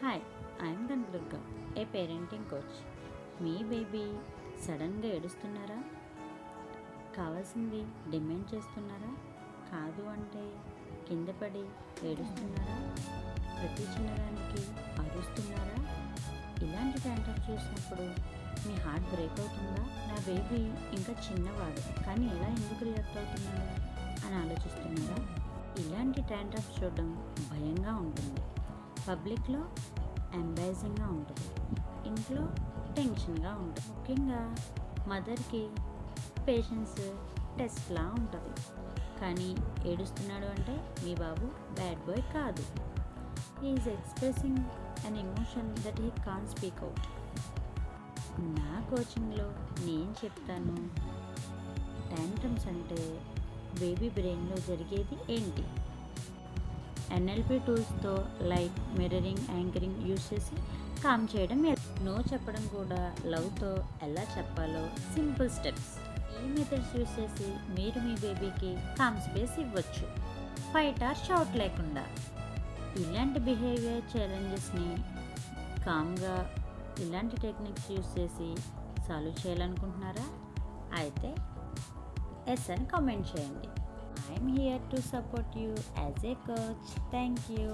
Hi, I'm Durga, A parenting coach. Me baby సడన్గా ఏడుస్తున్నారా? కావాల్సింది demand చేస్తున్నారా? కాదు అంటే కింద పడి ఏడుస్తున్నారా? ప్రతి చిన్నదానికి అరుస్తున్నారా? ఇలాంటి ట్యాంట్రమ్ చూసినప్పుడు మీ హార్ట్ బ్రేక్ అవుతుందా? నా బేబీ ఇంకా చిన్నవాడు కానీ ఎలా ఎందుకు రియాక్ట్ అవుతున్నాడు అని ఆలోచిస్తున్నారా? ఇలాంటి ట్యాంట్రమ్స్ చూడడం భయంగా ఉంటుంది. పబ్లిక్లో ఎంబారసింగ్గా ఉంటుంది, ఇంట్లో టెన్షన్గా ఉంటుంది. ముఖ్యంగా మదర్కి పేషెన్స్ టెస్ట్లా ఉంటుంది. కానీ ఏడుస్తున్నాడు అంటే మీ బాబు బ్యాడ్ బాయ్ కాదు. Is expressing an emotion that he can speak out. నా కోచింగ్లో నేను చెప్తాను, ట్యాంట్రమ్స్ అంటే బేబీ బ్రెయిన్లో జరిగేది ఏంటి. ఎన్ఎల్పి టూల్స్తో లైక్ మిర్రరింగ్, యాంకరింగ్ యూజ్ చేసి కామ్ చేయడం, నో చెప్పడం కూడా లవ్తో ఎలా చెప్పాలో సింపుల్ స్టెప్స్. ఈ మెథడ్స్ యూజ్ చేసి మీరు మీ బేబీకి కామ్ స్పేస్ ఇవ్వచ్చు, ఫైట్ ఆర్ షౌట్ లేకుండా. ఇలాంటి బిహేవియర్ ఛాలెంజెస్ని కామ్గా ఇలాంటి టెక్నిక్స్ యూజ్ చేసి సాల్వ్ చేయాలనుకుంటున్నారా? అయితే ఎస్ అని కామెంట్ చేయండి. I'm here to support you as a coach. Thank you.